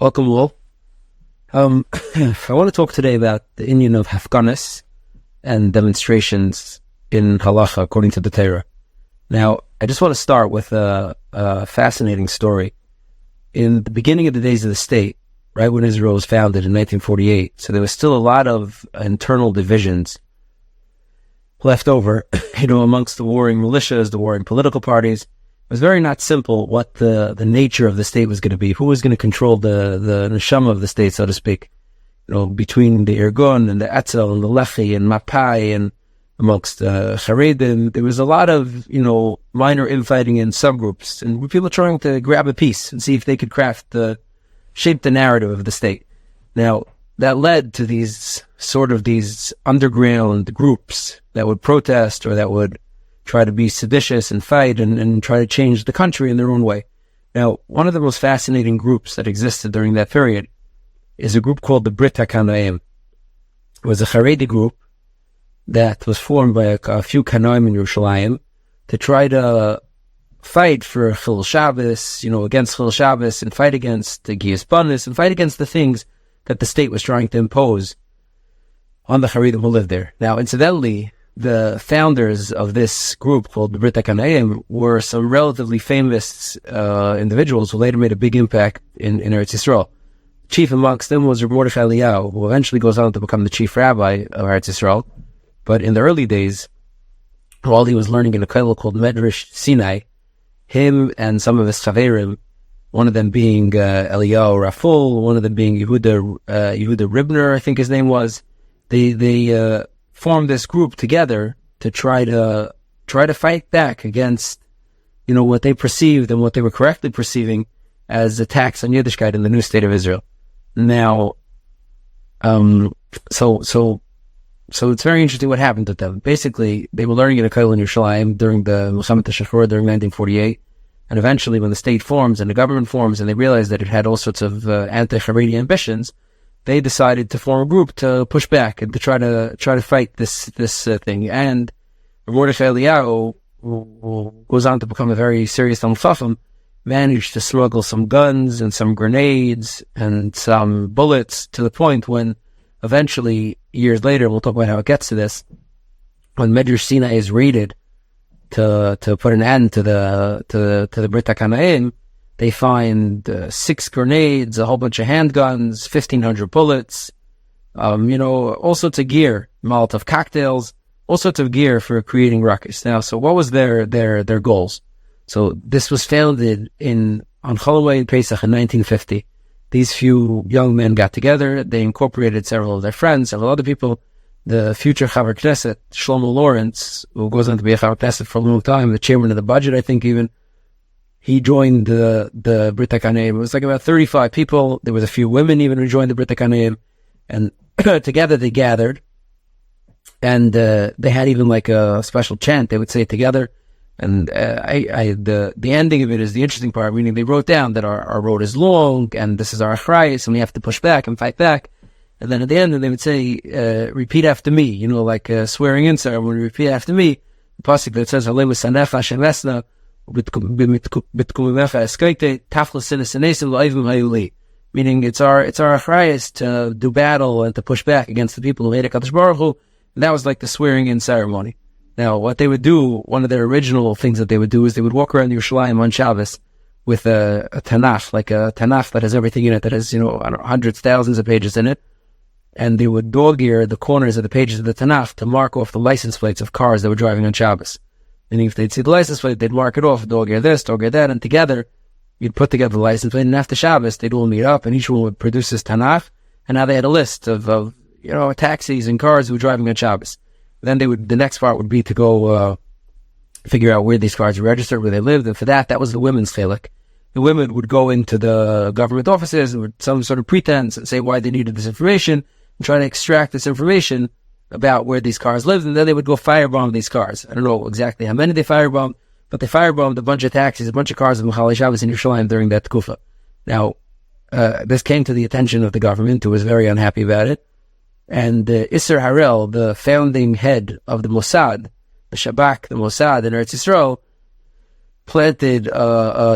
Welcome all. I want to talk today about the union of Hakanayim and demonstrations in halacha according to the Torah. Now, I just want to start with a fascinating story. In the beginning of the days of the state, right when Israel was founded in 1948, so there was still a lot of internal divisions left over, amongst the warring militias, the warring political parties. It was very not simple what the nature of the state was going to be, who was going to control the neshama of the state, so to speak, between the Irgun and the Etzel and the Lechi and Mapai and amongst Haredim. There was a lot of, minor infighting in subgroups and people trying to grab a piece and see if they could shape the narrative of the state. Now, that led to these underground groups that would protest or that would try to be seditious and fight and try to change the country in their own way. Now, one of the most fascinating groups that existed during that period is a group called the Hakanayim. It was a Haredi group that was formed by a few Hakanayim in Yerushalayim to try to fight for Chil Shabbos, against Chil Shabbos, and fight against the Giyas Banis, and fight against the things that the state was trying to impose on the Haredim who lived there. Now, incidentally, the founders of this group called the Hakanayim were some relatively famous individuals who later made a big impact in Eretz Yisrael. Chief amongst them was Rabbi Mordechai Eliyahu, who eventually goes on to become the chief rabbi of Eretz Yisrael. But in the early days, while he was learning in a kollel called Medrash Sinai, him and some of his chaverim, one of them being Eliyahu Raful, one of them being Yehuda Ribner, I think his name was, they formed this group together to try to fight back against, what they perceived and what they were correctly perceiving as attacks on Yiddishkeit in the new state of Israel. Now, so it's very interesting what happened to them. Basically, they were learning in a kollel in Yerushalayim during the Milchamet HaShachor during 1948, and eventually when the state forms and the government forms and they realized that it had all sorts of anti-Haredi ambitions, they decided to form a group to push back and to try to fight this thing. And Mordechai Eliyahu, who goes on to become a very serious Talmid Chacham, managed to smuggle some guns and some grenades and some bullets to the point when eventually, years later, we'll talk about how it gets to this, when Medrash Sinai is raided to put an end to the Brit HaKanayim, they find 6 grenades, a whole bunch of handguns, 1,500 bullets, all sorts of gear, Molotov cocktails, all sorts of gear for creating ruckus. Now, so what was their goals? So this was founded on Cholomei Pesach in 1950. These few young men got together. They incorporated several of their friends, several other people. The future Chaver Knesset, Shlomo Lawrence, who goes on to be a Chaver Knesset for a long time, the chairman of the budget, I think even, he joined the Brit HaKanayim. It was like about 35 people. There was a few women even who joined the Brit HaKanayim. And together they gathered. And they had even like a special chant they would say together. And the ending of it is the interesting part, meaning they wrote down that our road is long, and this is our achrayus, and we have to push back and fight back. And then at the end, they would say, repeat after me, like a swearing in ceremony, repeat after me. The pasuk that says, Halem Sanefa Hashem Esna, meaning it's our achrayus to do battle and to push back against the people who hate HaKadosh Baruch Hu. And that was like the swearing in ceremony. Now, what they would do, one of their original things that they would do is they would walk around Yerushalayim on Shabbos with a Tanakh, like a Tanakh that has everything in it, that has, hundreds, thousands of pages in it. And they would dog-ear the corners of the pages of the Tanakh to mark off the license plates of cars that were driving on Shabbos. And if they'd see the license plate, they'd mark it off, dog-ear this, dog-ear that, and together, you'd put together the license plate, and after Shabbos, they'd all meet up, and each one would produce his Tanakh, and now they had a list of taxis and cars who were driving on Shabbos. Then the next part would be to go figure out where these cars were registered, where they lived, and for that was the women's chelik. The women would go into the government offices with some sort of pretense and say why they needed this information, and try to extract this information about where these cars lived, and then they would go firebomb these cars. I don't know exactly how many they firebombed, but they firebombed a bunch of taxis, a bunch of cars of Mechalei Shabbos in Yerushalayim during that tkufa. Now, this came to the attention of the government, who was very unhappy about it. And Isser Harel, the founding head of the Mossad, the Shabak, the Mossad in Eretz Yisrael, planted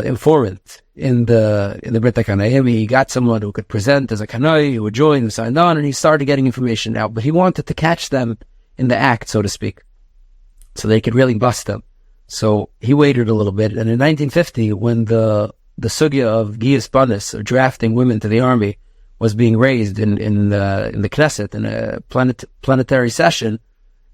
informant in the Brit Hakanayim. He got someone who could present as a Kanai, who would join and signed on, and he started getting information out. But he wanted to catch them in the act, so to speak, so they could really bust them. So he waited a little bit, and in 1950, when the sugya of Giyus Banis, or drafting women to the army, was being raised in the Knesset, in a planetary session,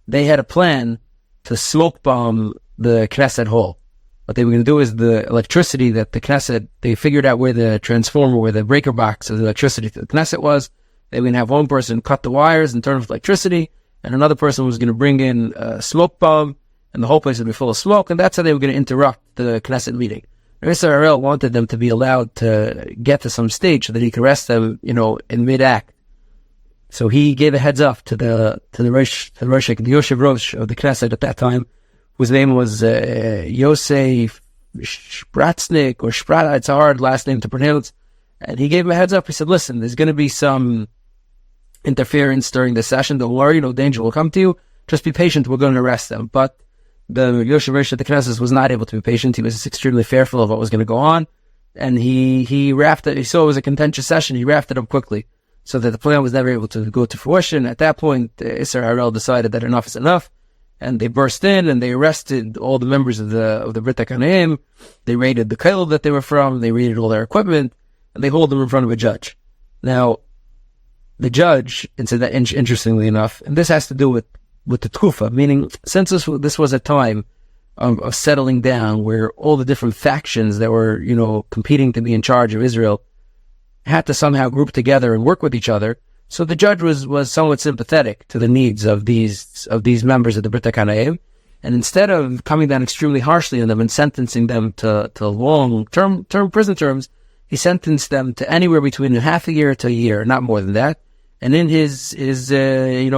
they had a plan to smoke bomb the Knesset hall. What they were going to do is the electricity that the Knesset, they figured out where the transformer, where the breaker box of the electricity to the Knesset was. They were going to have one person cut the wires and turn off electricity, and another person was going to bring in a smoke bomb, and the whole place would be full of smoke, and that's how they were going to interrupt the Knesset meeting. Israel wanted them to be allowed to get to some stage so that he could arrest them, in mid-act. So he gave a heads up to the Yoshev Rosh of the Knesset at that time, whose name was Yosef Spratznik, or Sprat. It's a hard last name to pronounce. And he gave him a heads up. He said, listen, there's going to be some interference during the session. Don't worry, no danger will come to you. Just be patient. We're going to arrest them. But the Yoshev Rosh of the Knesset was not able to be patient. He was extremely fearful of what was going to go on. And he wrapped it. He saw it was a contentious session. He wrapped it up quickly so that the plan was never able to go to fruition. At that point, Isser Harel decided that enough is enough. And they burst in and they arrested all the members of the Brit Hakanayim. They raided the kollel that they were from. They raided all their equipment, and they hold them in front of a judge. Now, the judge, interestingly enough, and this has to do with the Tkufa, meaning since this was a time of settling down where all the different factions that were, competing to be in charge of Israel had to somehow group together and work with each other. So the judge was somewhat sympathetic to the needs of these members of the Brit Hakanayim, and instead of coming down extremely harshly on them and sentencing them to long-term prison terms, he sentenced them to anywhere between half a year to a year, not more than that. And in his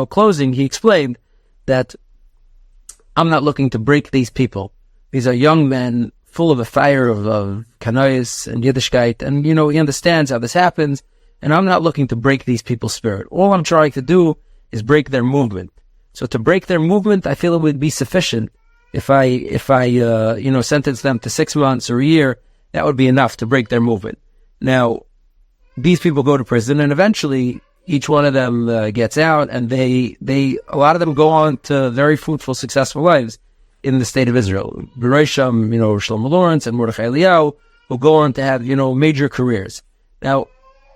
closing, he explained that I'm not looking to break these people. These are young men full of a fire of Kanayis and Yiddishkeit, and he understands how this happens. And I'm not looking to break these people's spirit. All I'm trying to do is break their movement. So to break their movement, I feel it would be sufficient if I sentence them to 6 months or a year. That would be enough to break their movement. Now, these people go to prison, and eventually each one of them gets out, and a lot of them go on to very fruitful, successful lives in the state of Israel. Beresham, Shlomo Lawrence and Mordechai Eliyahu will go on to have, major careers. Now,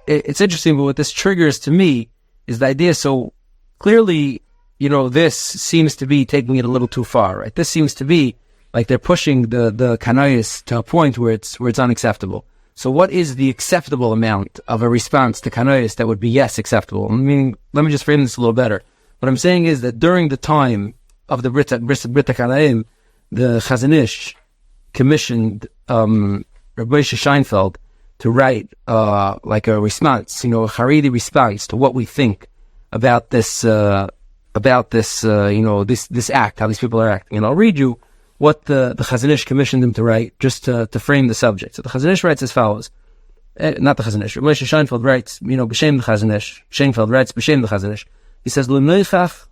it's interesting, but what this triggers to me is the idea. So clearly, this seems to be taking it a little too far, right? This seems to be like they're pushing the Kanayis to a point where it's unacceptable. So what is the acceptable amount of a response to Kanayis that would be yes, acceptable? I mean, let me just frame this a little better. What I'm saying is that during the time of the Brit Hakanayim, the Chazon Ish commissioned Rabbi Sheinfeld to write like a response, a Haredi response to what we think about this act, how these people are acting. And I'll read you what the Chazon Ish commissioned him to write, just to frame the subject. So the Chazon Ish writes as follows. Not the Chazon Ish. Rabbi Sheinfeld writes, b'shem the Chazon Ish. Sheinfeld writes b'shem the Chazon Ish. He says, "L'noichach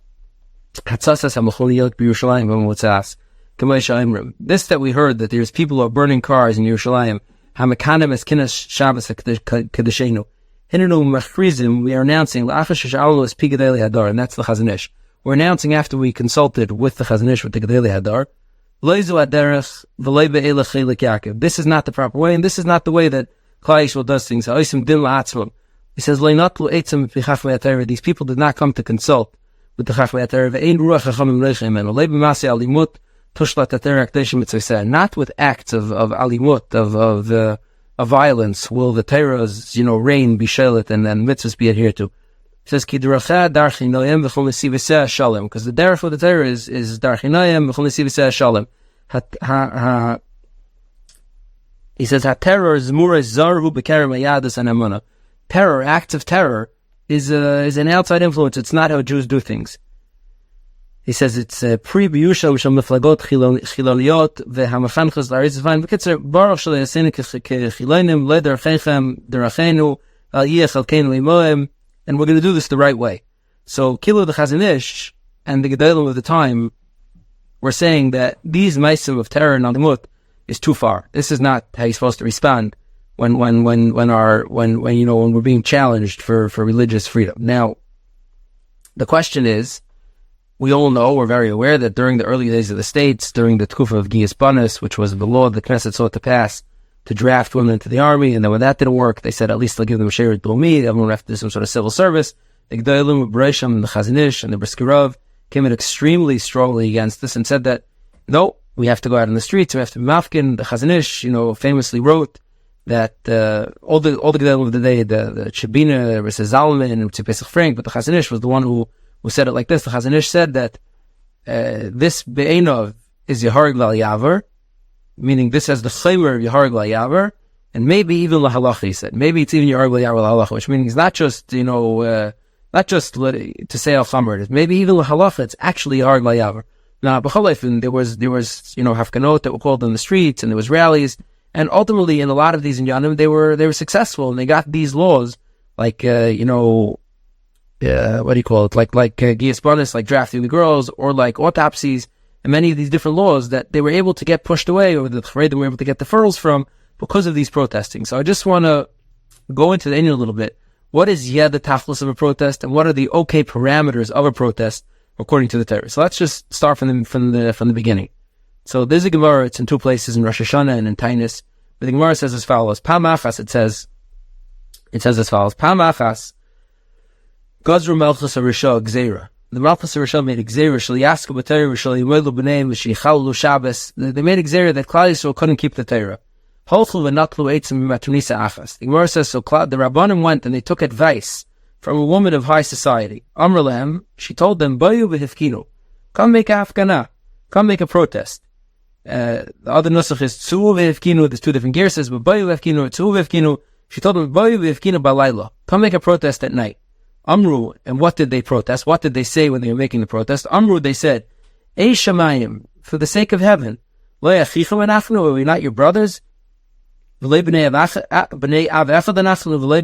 hatzasas hamacholiyot b'Yerushalayim v'motzas k'may sha'imrim." This that we heard, that there's people who are burning cars in Yerushalayim. Hamakanim es kinas Shabbos kedeshenu. Hinenu machrizim. We are announcing la'achash sha'alu es pi gedei hadar, and that's the Chazon Ish. We're announcing after we consulted with the Chazon Ish, with the gedei hadar. This is not the proper way, and this is not the way that Klal Yisrael does things. He says, these people did not come to consult with the Chachmei HaTorah. Not with acts of alimut, of violence, will the Torah's reign be shelet and mitzvahs be adhered to. He says, because the derech of the Torah is darchinayim v'chol nesivaseh shalom. He says, terror zmura zarhu b'kerem hayadas and emunah. Terror, acts of terror, is an outside influence. It's not how Jews do things. He says it's pre-biyusha v'shal meflagot chiloniyot v'hamachanchas l'aritzvayim v'kitzer baruch shalei yaseinu k'chilonim le'derchechem derachenu al yiyach alkeinu imoem. And we're going to do this the right way. So, Kilo the Chazon Ish and the Gedolim of the time were saying that these meisim of terror and alimut is too far. This is not how you're supposed to respond when we're being challenged for religious freedom. Now, the question is, we all know, we're very aware that during the early days of the states, during the Tkufa of Disobedience, which was the law the Knesset sought to pass to draft women into the army, and then when that didn't work, they said at least they'll give them a Sheret Dlomi, everyone would have to do some sort of civil service. The G'dalim, Bris, and the Chazanish, and the Briskirov came in extremely strongly against this and said that, no, we have to go out in the streets, we have to be mafkin. The Chazanish, famously wrote that all the G'dalim of the day, the Shabina, Risa Zalman, and Pesach Frank, but the Chazanish was the one who said it like this. The Chazanish said that this Be'enov is Yehareg Lal Yavar, meaning this has the Chaymer of Yehareg Lal Yavar, and maybe even La Halacha, he said. Maybe it's even Yehareg Lal Yavar La Halacha, which means not just, not just to say Al Chamer, maybe even La Halacha, it's actually Yehareg Lal Yavar. Now, B'chalefin, there was Hafkanot that were called in the streets, and there was rallies, and ultimately in a lot of these Inyanim, they were successful, and they got these laws, like, what do you call it? Like Giyas Bonus, like drafting the girls, or like autopsies, and many of these different laws that they were able to get pushed away, or the Chredim were able to get deferrals from because of these protesting. So I just want to go into the Inyan a little bit. What is the tachlis of a protest, and what are the okay parameters of a protest according to the Torah? So let's just start from the beginning. So there's a Gemara. It's in two places, in Rosh Hashanah and in Tainus. The Gemara says as follows: Pam Achas, it says as follows: Pam Achas Gazru Malchus Arisha Gzeira. The Malchus Arisha made a Gzeira Shali Yaska B'Torah Shali Yimelu B'Neim V'Shichalu Shabbos. They made a Gzeira that Klal Yisrael couldn't keep the Torah. Holchlu V'Natlu Eitzim Matunisa Achas. The Gemara says, so the Rabbanim went and they took advice from a woman of high society. Amr Lahem, she told them, Bayu V'Hifkinu, come make a Hafkanah, come make a protest. The other nusach is Tzu V'Hifkinu. There's two different gears, but Bayu V'Hifkinu, Tzu V'Hifkinu. She told them, Bayu V'Hifkinu Balayla, come make a protest at night. Amru, and what did they protest? What did they say when they were making the protest? Amru, they said, Ey Shamayim, for the sake of heaven, Lo Yachicha V'Nachnu, are we not your brothers? V'lei B'nei Av Echad Anachnu, V'lei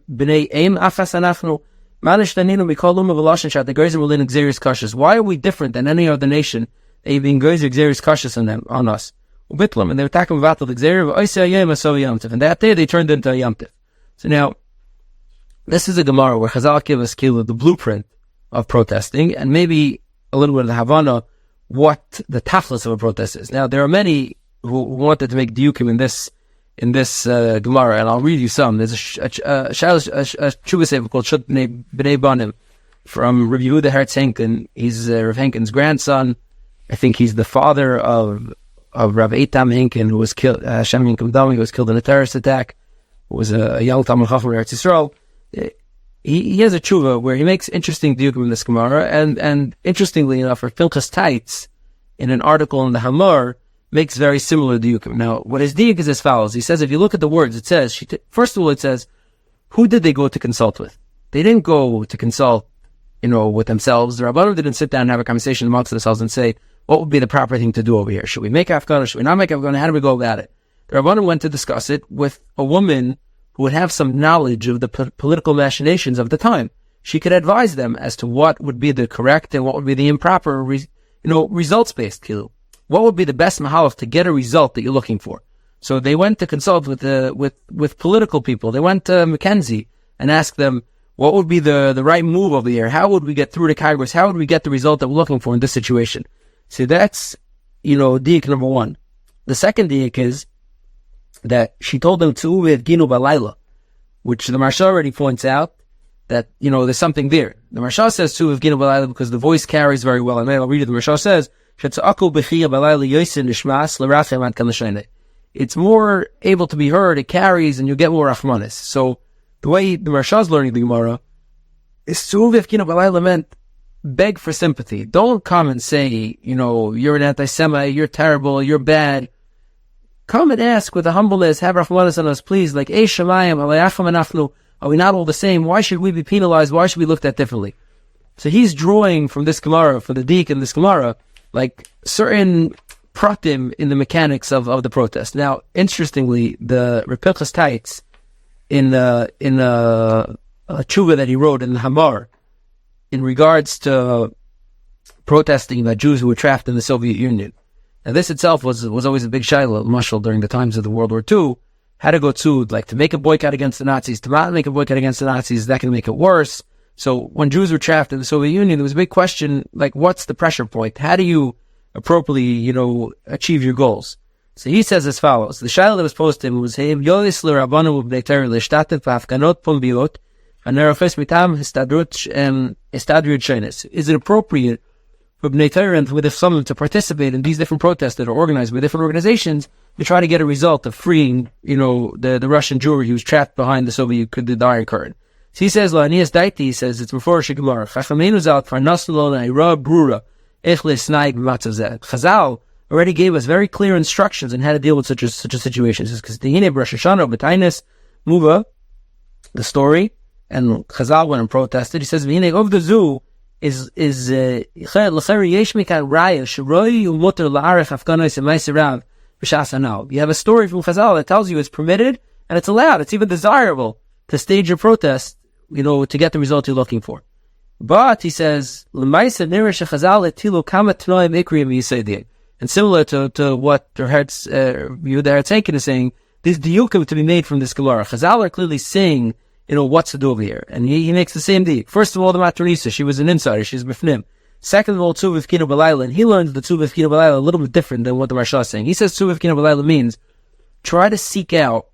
B'nei Eim Achas Anachnu, Manish Daninu Mikol Luma V'Loshen Shat, the Gerizim Ulin Xeris Kashas. Why are we different than any other nation? They've been Gerizim Xeris Kashas on us. Ubitlam, and they were attacking Vatal Xeris, V'Oisei Ayem Aso Yamtiv, and that day they turned into a Yamtiv. So now, this is a Gemara where Chazal give us the blueprint of protesting, and maybe a little bit of the Havana, what the tachlis of a protest is. Now, there are many who wanted to make diukim in this Gemara, and I'll read you some. There's a Tshuva Sefer called Shut B'nei Banim from Rav Yehuda Hertz Henkin. He's Rav Henkin's grandson. I think he's the father of Rav Eitam Henkin, who was killed, Hashem Henkin Dami, who was killed in a terrorist attack, who was a young Talmud Chacham in Eretz Yisrael. He has a tshuva where he makes interesting diukim in this Gemara, and interestingly enough, for Pinchas Taitz, in an article in the Hamar, makes very similar diukim. Now, what his diuk is as follows. He says, if you look at the words, it says, first of all, it says, who did they go to consult with? They didn't go to consult, with themselves. The Rabbanim didn't sit down and have a conversation amongst themselves and say, what would be the proper thing to do over here? Should we make Afghan? Should we not make Afghan? How do we go about it? The Rabbanim went to discuss it with a woman who would have some knowledge of the political machinations of the time. She could advise them as to what would be the correct and what would be the improper, results-based. What would be the best mahalach to get a result that you're looking for? So they went to consult with political people. They went to McKenzie and asked them, what would be the right move over here? How would we get through the Congress? How would we get the result that we're looking for in this situation? So that's, diak number one. The second diak is that she told them to Ginu Balayla, which the Marsha already points out that, there's something there. The Marsha says to Ginu Balayla because the voice carries very well. And I'll read it. The Marsha says, it's more able to be heard, it carries, and you get more Rahmanis. So the way the Marsha is learning the Gemara is to Ginu Balayla meant beg for sympathy. Don't come and say, you're an anti-Semite, you're terrible, you're bad. Come and ask with a humbleness, have Rahmanas on us, please, like, Ei Shamayim, Alayacham Anachnu, are we not all the same? Why should we be penalized? Why should we look at differently? So he's drawing from this Gemara, from the Dik in this Gemara, like certain pratim in the mechanics of the protest. Now, interestingly, the Repilchas Taitz, in a tshuva that he wrote in the Hamar, in regards to protesting about Jews who were trapped in the Soviet Union, And this itself was always a big shiloh, mashal, during the times of the World War II. How to go to, like, to make a boycott against the Nazis, to not make a boycott against the Nazis, is that going to make it worse? So when Jews were trapped in the Soviet Union, there was a big question, like, what's the pressure point? How do you appropriately, achieve your goals? So he says as follows: the shiloh that was posed to him was, is it appropriate for Bnei Torah and with someone to participate in these different protests that are organized by different organizations to try to get a result of freeing, the Russian Jewry who was trapped behind the Iron Curtain? So he says, he says, it's before Shikimar. Chazal already gave us very clear instructions on how to deal with such a situation. It says, because the Rosh Hashanah, B'tainis, Muva, the story, and Chazal went and protested. He says, of the zoo, you have a story from Chazal that tells you it's permitted and it's allowed, it's even desirable to stage your protest, to get the result you're looking for. But he says, and similar to what Yehuda Herzeiken is saying, there's diyukim to be made from this Gemara. Chazal are clearly saying, what's to do over here. And he makes the same deal. First of all, the Matronisa, she was an insider, she's b'fnim. Second of all, Tzuv Kino B'Layla, and he learns the Tzuv Kino B'Layla a little bit different than what the Rasha is saying. He says Tzuv Kino B'Layla means try to seek out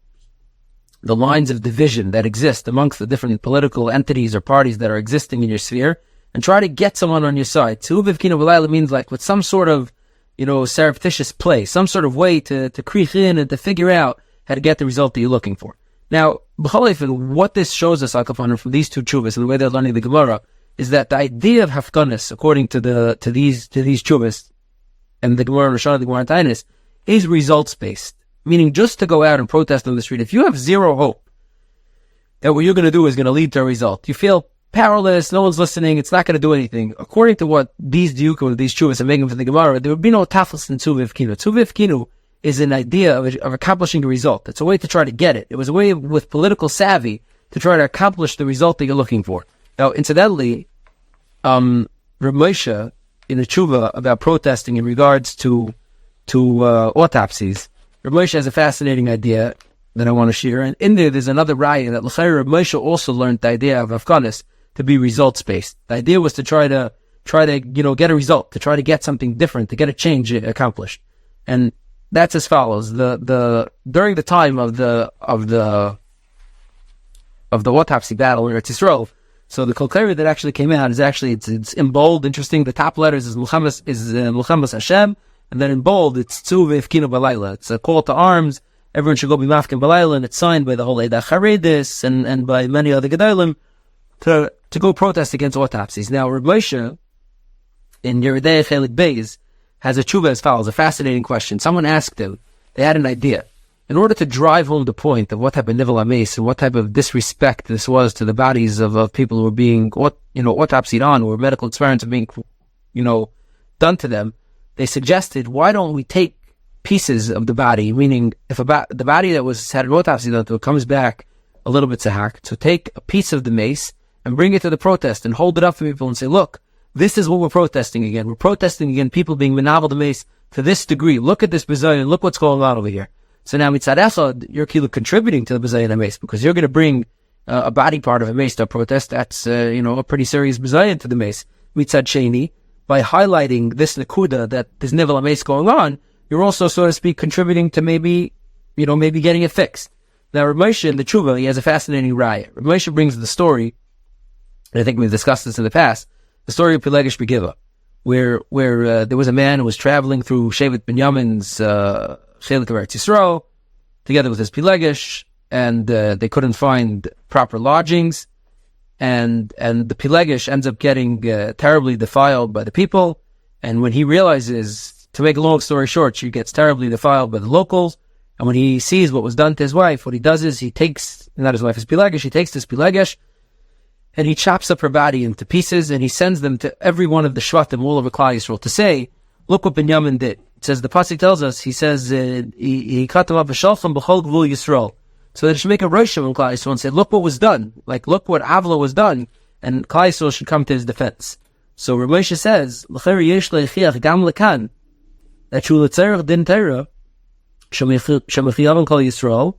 the lines of division that exist amongst the different political entities or parties that are existing in your sphere, and try to get someone on your side. Tzuv Kino B'Layla means like with some sort of, surreptitious play, some sort of way to creep in and to figure out how to get the result that you're looking for. Now, what this shows us, Akapanim, from these two tshuvas and the way they're learning the Gemara, is that the idea of hafkanis, according to these tshuvas and the Gemara Rosh Hashanah, the Gemara Tainis, is results based. Meaning, just to go out and protest on the street, if you have zero hope that what you're going to do is going to lead to a result, you feel powerless, no one's listening, it's not going to do anything. According to what these diukim, these tshuvas are making for the Gemara, there would be no taflis in Tzuv Kinu. Tzuv Kinu is an idea of accomplishing a result. It's a way to try to get it. It was a way with political savvy to try to accomplish the result that you're looking for. Now, incidentally, Rav Moshe, in a tshuva about protesting in regards to autopsies, Rav Moshe has a fascinating idea that I want to share. And in there's another raya that L'chayr Rav Moshe also learned the idea of Afghanis to be results-based. The idea was to try to get a result, to try to get something different, to get a change accomplished. And that's as follows: during the time of the autopsy battle in Eretz Yisrael, so the Kolkari that actually came out is actually it's in bold. Interesting. The top letters is Mulchamas Hashem, and then in bold it's Tzuv Kino B'Layla. It's a call to arms. Everyone should go be mafkin B'Layla, and it's signed by the whole Eidah Charedis and by many other Gedalim to go protest against autopsies. Now, Rav Moshe in Yeridei Chelik Beis has a tshuva as follows, a fascinating question. Someone asked him, they had an idea. In order to drive home the point of what type of nivel ames and what type of disrespect this was to the bodies of people who were being, autopsied on, or medical experiments are being, done to them, they suggested, why don't we take pieces of the body, meaning if the body that had an autopsy done to it comes back a little bit sahak, so take a piece of the mace and bring it to the protest and hold it up for people and say, look, this is what we're protesting again. We're protesting again people being menavel the mace to this degree. Look at this bizayon. Look what's going on over here. So now mitzad echad, you're contributing to the bizayon mace because you're going to bring a body part of a mace to a protest. That's a pretty serious bizayon to the mace. Mitzad sheni, by highlighting this nakuda that there's nivel mace going on, you're also, so to speak, contributing to maybe getting it fixed. Now, Rav Moshe in the tshuva, he has a fascinating raya. Rav Moshe brings the story, and I think we've discussed this in the past, the story of Pilegesh Begiva, where there was a man who was traveling through Shevet Binyamin's Chelik of Eretz Yisrael, together with his Pilegesh, and they couldn't find proper lodgings, and the Pilegesh ends up getting terribly defiled by the people, and when he realizes, to make a long story short, she gets terribly defiled by the locals, and when he sees what was done to his wife, what he does is he takes, not his wife, his Pilegesh, he takes this Pilegesh, and he chops up her body into pieces, and he sends them to every one of the Shvatim all over Klal Yisrael to say, look what Binyamin did. It says, the Pasuk tells us, he says, he cut them up v'shalchem b'chol gvul Yisrael. So that it should make a roshim in Klal Yisrael and say, look what was done. Like, look what Avla was done. And Klal Yisrael should come to his defense. So Rav Moshe says, l'cher yesh le'chiach gam lekan. that Shul Tzerach Din Torah, Shemachiyavan Kol Yisrael,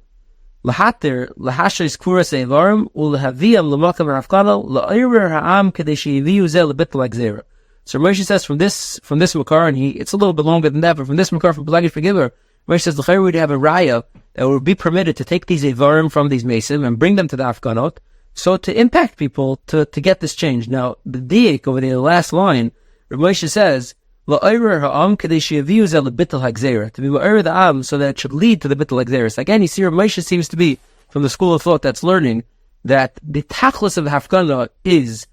Lahatir, Lahashis Kuras Eivarim, Ulahaviam Lamakam Rafkana, La'ir Ha'am Kadeshi Yiviu Zel Bit Like Zera. So Moshe says from this Makar, and it's a little bit longer than that, but from this Makar, from Pelagos Forgiver, Moshe says, L'chayr would have a raya that would be permitted to take these Eivarim from these Mesim and bring them to the Afganot, so to impact people to get this change. Now, the diak over the last line, Moshe says, La'ir Ha'am Kadeshi Yiviu Zel Bit Like Zera, to be La'ir the Am, so that it should lead to the Bit Like Zera. So again, you see, Moshe seems to be from the school of thought that's learning that the tachlis of Hafganah is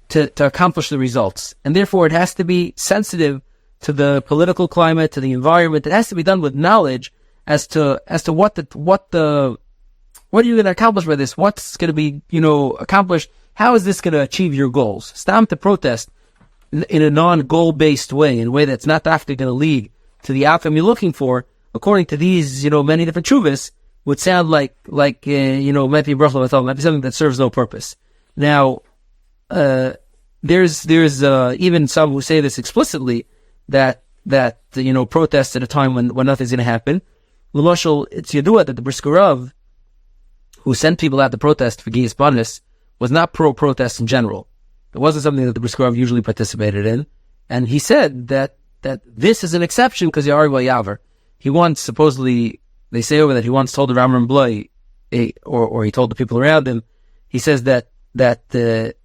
to accomplish the results, and therefore it has to be sensitive to the political climate, to the environment. It has to be done with knowledge as to what are you going to accomplish by this? What's going to be accomplished? How is this going to achieve your goals? Stam to protest in a non-goal based way, in a way that's not after going to lead to the outcome you're looking for, according to these many different chuvas, would sound like might be bracha, might be something that serves no purpose. Now, there's even some who say this explicitly, that protest at a time when nothing's going to happen. L'moshel, it's Yadua that the Bris, who sent people out to protest for Giyas Banis, was not pro-protest in general. It wasn't something that the Bris usually participated in, and he said that this is an exception because Yari Yavar. He once, supposedly, they say over that he once told the Ramram Bloi, or he told the people around him, he says that the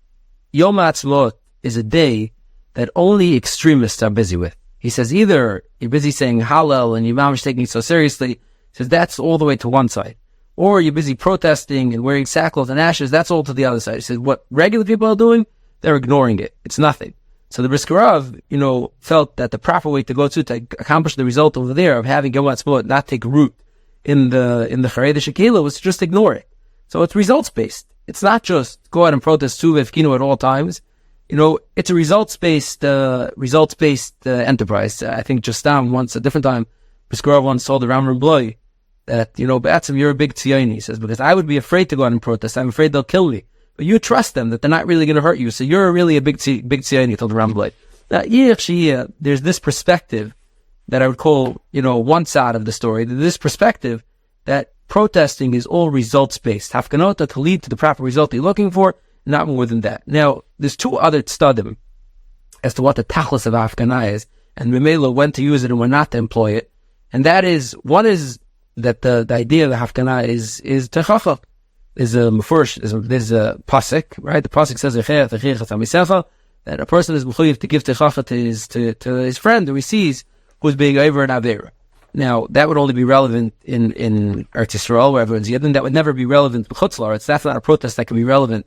Yom HaAtzmaut is a day that only extremists are busy with. He says either you're busy saying Hallel and you're mamish taking it so seriously, he says that's all the way to one side. Or you're busy protesting and wearing sackcloth and ashes, that's all to the other side. He says what regular people are doing, they're ignoring it. It's nothing. So the Bris felt that the proper way to go to accomplish the result over there of having Yom HaAtzmaut not take root in the Charei Shekila was to just ignore it. So it's results based. It's not just go out and protest Suv Kino at all times. It's a results-based enterprise. I think Justam once, a different time, Briskara once told the Ramram Bloi that, Batsim, you're a big Tzioni. He says, because I would be afraid to go out and protest. I'm afraid they'll kill me. But you trust them, that they're not really going to hurt you. So you're really a big Tzioni, told the Ramram Bloi. Now, there's this perspective that I would call, one side of the story. This perspective that protesting is all results-based. Hafganota to lead to the proper result you're looking for, not more than that. Now, there's two other tzadim as to what the tachlis of Hafganah is, and Memela when to use it and when not to employ it. And that is, one is that the idea of the Hafganah is techacha. There's a pasuk, right? The pasuk says that a person is mechuyev to give techacha to his friend who he sees who's being over an avera. Now, that would only be relevant in Eretz Yisrael, where everyone's Yidden. That would never be relevant to Chutz La'aretz. That's not a protest that can be relevant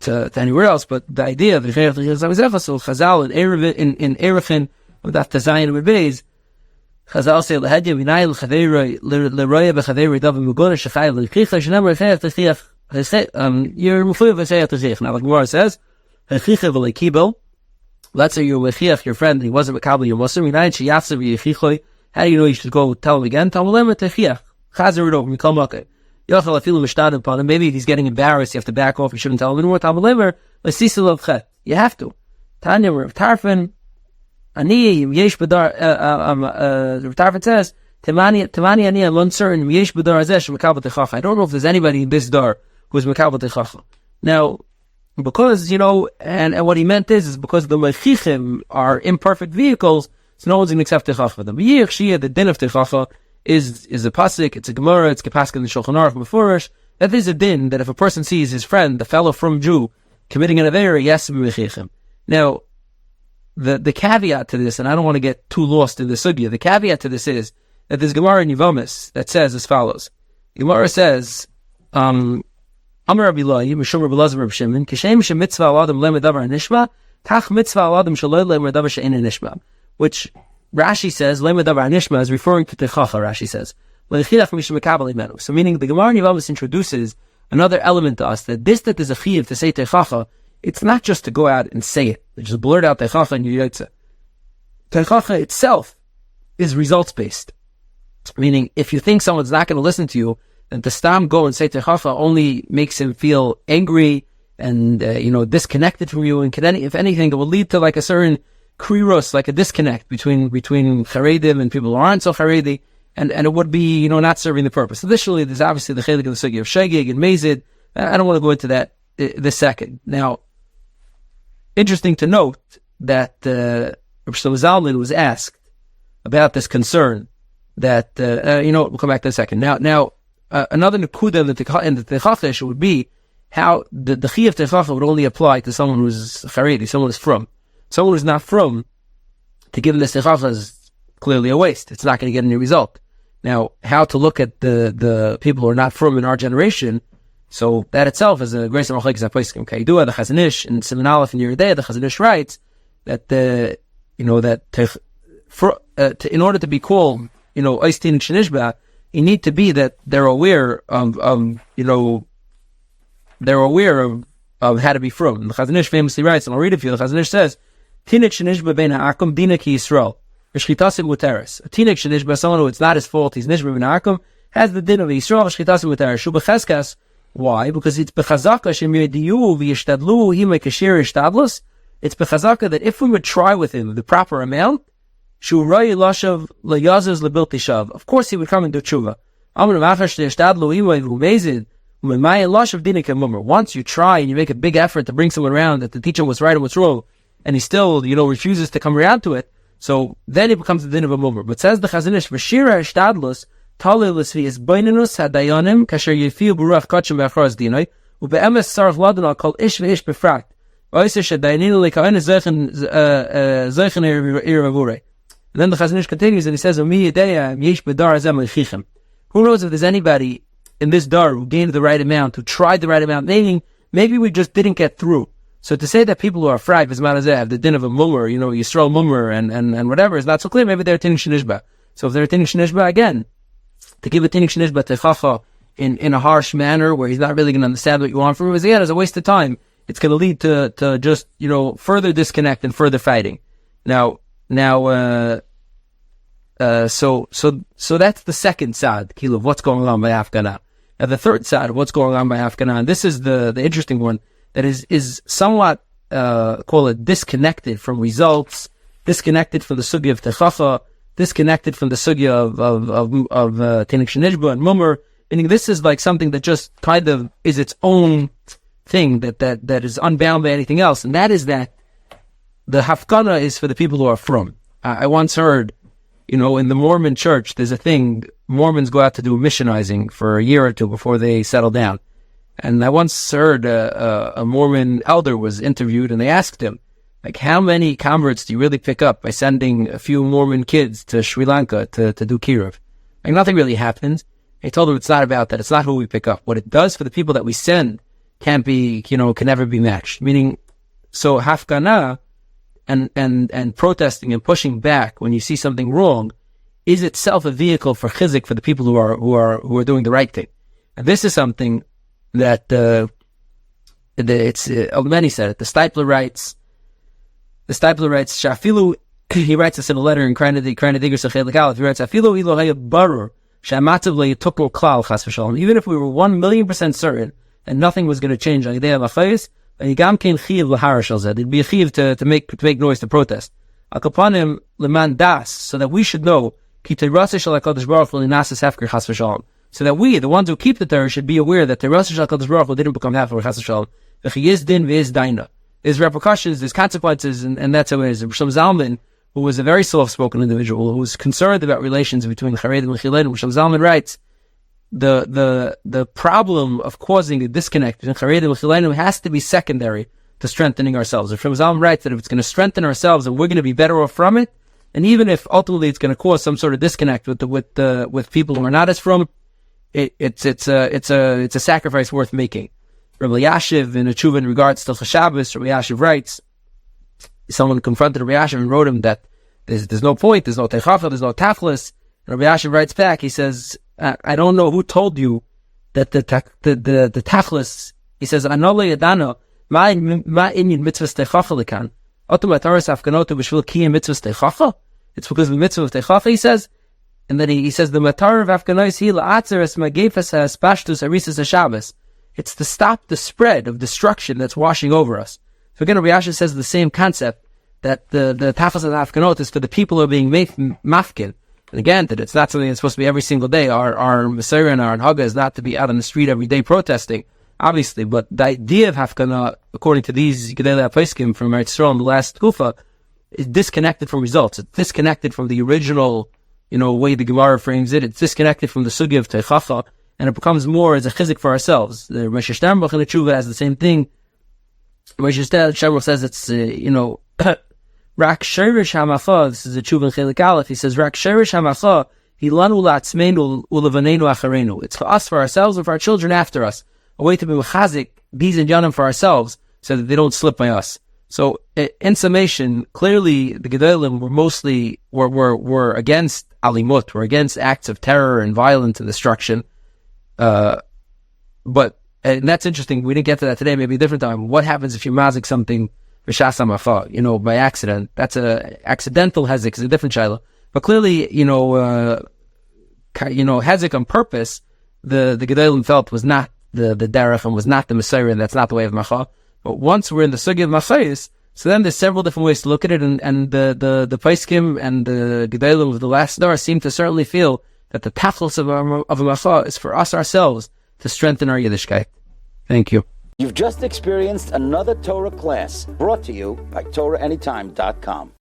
to anywhere else. But the idea of so Chazal in Erechin, with that Tazayin and Beis, Chazal say L'hadya Vinay L'Chaveira L'Roya B'Chaveira Davim Mugona Shechai L'Chicha Shenemar Echayach T'Chiach you're Mufuyev Echayach T'Chiach. Now, like Gemara says, Echicha V'Leikibel. Let's say you're Lechiach, your friend, and he wasn't Mekabel your Muslim. Vinay Sheyatzav Yechichoi. How do you know you should go tell him again? Tell him Techiach. Chazer it over. Mikol Makeh. Yochel Afilu Mishtad upon him. Maybe if he's getting embarrassed, you have to back off. You shouldn't tell him anymore. Tell him Lemer. L'Sisel of Chet. You have to. Tanya Rav Tarfon. Ani Yesh Badar. Rav Tarfon says, Timani Ani. I'm uncertain. Yesh Badar Azesh Mekabel Techacha. I don't know if there's anybody in this dar who's Mekabel Techacha. Now, because and what he meant is because the Mechichim are imperfect vehicles. So no one's going to accept Techacha for them. Yich Shia, the din of Techacha, is a pasuk, it's a Gemara, it's Kapaskin in the Shulchan Aruch Mefurish. That is a din that if a person sees his friend, the fellow from Jew, committing an avera, yes, b'mechichem. Now, the caveat to this, and I don't want to get too lost in the sugya, the caveat to this is that there's Gemara in Yevamis that says as follows. Gemara says, Amar Rabbi Lai, Mishum Rabbi Lazar Rabbi Shimon, Kishem Shem Mitzvah Al Adam Lem Davar Nishma, Tach Mitzvah Al Adam Shaloi Lem Davar She'en Nishma. Which Rashi says, Lema Davar Nishma is referring to Techacha, Rashi says. So meaning the Gemara in Yevamis introduces another element to us, that there's a chiyuv to say Techacha, it's not just to go out and say it. Just blurt out Techacha and you yotze. Techacha itself is results based. Meaning, if you think someone's not going to listen to you, then to stam go and say Techacha only makes him feel angry and, disconnected from you, and if anything, it will lead to like a certain kriros, like a disconnect between Charedim and people who aren't so Charedi, and it would be, not serving the purpose. Additionally, there's obviously the chelik of the sugi of shegig and mezid. I don't want to go into that this second. Now, interesting to note that Rav Shlomo Zalman was asked about this concern that, we'll come back to that in a second. Now, another nekuda in the Techacha would be how the Chi of Techacha would only apply to someone who's Charedi, someone who's from. Someone who's not from, to give him this Techacha is clearly a waste. It's not going to get any result. Now, how to look at the people who are not from in our generation, so that itself is a great machlokes haposkim. Kaidua, the Chazon Ish, in Siman Aleph in Yeridei, the Chazon Ish writes that in order to be called, Oistin Shenishba, you need to be that they're aware of how to be from. The Chazon Ish famously writes, and I'll read it for you. The Chazon Ish says, Tinik Shenishba bein ha'akum dina ki Yisrael. V'shchitasim muteres. A Tinik Shenishba, someone who it's not his fault, he's Nishba bein ha'akum, has the din of Yisrael, v'shchitasim muteres. Shu b'cheskas. Why? Because it's b'chazaka shem yediyu v'yishtadlu hima kashir ishtadlus. It's b'chazaka that if we would try with him the proper amount, shu roi lashav layazaz lebilti shav. Of course he would come and do tshuva. Amar machash ishtadlu hima v'umezid. Once you try and you make a big effort to bring someone around that the teacher was right and what's wrong, and he still, refuses to come around to it, so then it becomes the din of a mummer. But says the Chazon Ish, V'shira ishtadlus, talilus v'yis beinenus hadayanim, kasher yefiu b'ruach kachim b'achraz dinoi, u'be'emes sarach ladana kol ish v'ish b'frakt, v'oiser shadayaninu le'ka'en zeichen iravure. And then the Chazon Ish continues and he says, Umi yedeya yesh b'dar azem l'chichem. Who knows if there's anybody in this dar who gained the right amount, who tried the right amount, maybe we just didn't get through. So to say that people who are fried v'zman have the din of a mummer, Yisrael mummer and whatever is not so clear. Maybe they're tinik shenishba. So if they're tinik shenishba, again, to give a tinik shenishba techacha in a harsh manner where he's not really going to understand what you want from him, is a waste of time. It's going to lead to just further disconnect and further fighting. So that's the second side, Kilo, of what's going on by Afghanah. Now the third side of what's going on by Afghanah, and this is the interesting one, that is somewhat, call it disconnected from results, disconnected from the sugya of Techacha, disconnected from the sugya of Tinik Shenishba and Mummer, meaning this is like something that just kind of is its own thing, that is unbound by anything else, and that is that the Hafkana is for the people who are from. I once heard, in the Mormon church, there's a thing, Mormons go out to do missionizing for a year or two before they settle down. And I once heard a Mormon elder was interviewed, and they asked him, how many converts do you really pick up by sending a few Mormon kids to Sri Lanka to do Kiruv? Nothing really happens. He told them it's not about that. It's not who we pick up. What it does for the people that we send can't be, can never be matched. Meaning, so Hafgana and protesting and pushing back when you see something wrong is itself a vehicle for chizik for the people who are doing the right thing. And this is something that many said it. The Stipler writes, Shafilu, he writes this in a letter in Krainadigger Sechel Aleph. He writes, Shafilu ilohaya barur shamativ le'yitukro klal chas v'shalom. Even if we were 1,000,000% certain that nothing was going to change on Yidei Lachayis, it'd be a chiv to make noise, to protest. Akapanim leman das, so that we should know, so that we, the ones who keep the Torah, should be aware that the Teras HaKadosh Baruch Hu didn't become half of Chas V'Shalom. There's repercussions, there's consequences, and that's how it is. Rav Shlomo Zalman, who was a very soft-spoken individual, who was concerned about relations between Charedim and Chilenim, Rav Shlomo Zalman writes, the problem of causing a disconnect between Charedim and Chilenim has to be secondary to strengthening ourselves. Rav Shlomo Zalman writes that if it's going to strengthen ourselves and we're going to be better off from it, and even if ultimately it's going to cause some sort of disconnect with people who are not as from, it's a sacrifice worth making. Rabbi Yashiv in a tshuva in regards to Shabbos, Rabbi Yashiv writes, someone confronted Rabbi Yashiv and wrote him that there's no point, there's no techafa, there's no tachlis. Rabbi Yashiv writes back, he says, I don't know who told you that the tachlis, he says, Anole Yadano, ma inyan mitzvahs techafa lekan. It's because of the mitzvah of techafa, he says, and then he says the matar of Afghanos he la'atzeres magefas ha'aspashtus harisas ha'shabbos. It's to stop the spread of destruction that's washing over us. So again, Rabbi Yashiv says the same concept, that the tafels and Afkanot is for the people who are being mafkin. And again, that it's not something that's supposed to be every single day. Our Messiah and our Haga is not to be out on the street every day protesting, obviously. But the idea of Hafkana, according to these Gedolei HaPoskim from Eretz Yisrael in the last Kufa, is disconnected from results. It's disconnected from the original, way the Gemara frames it. It's disconnected from the Sugi of Teichacha, and it becomes more as a chizik for ourselves. The Rosh Hashanah in the Tshuva has the same thing. Rosh Hashanah says it's, Rak Sherish Hamacha, this is a Tshuva in Chelik Aleph, he says, Rak Sherish Hamacha, Hilanu La'atzmeinu Ulevanenu Acharenu. It's for us, for ourselves, and for our children after us. A way to be mechazik, bees and yanim for ourselves, so that they don't slip by us. So, in summation, clearly the Gedolim were against alimut, were against acts of terror and violence and destruction. And that's interesting. We didn't get to that today. Maybe a different time. What happens if you mazik something b'shas hamacha, by accident? That's a accidental hezek. It's a different shaila. But clearly, hezek on purpose, the Gedolim felt was not the derech and was not the Messiah, and that's not the way of macha. But once we're in the sugi of machayis, so then there's several different ways to look at it, and the Paiskim and the Gedolim of the last dar seem to certainly feel that the tachlis of a macha is for us ourselves to strengthen our Yiddishkeit. Thank you. You've just experienced another Torah class brought to you by TorahAnytime.com.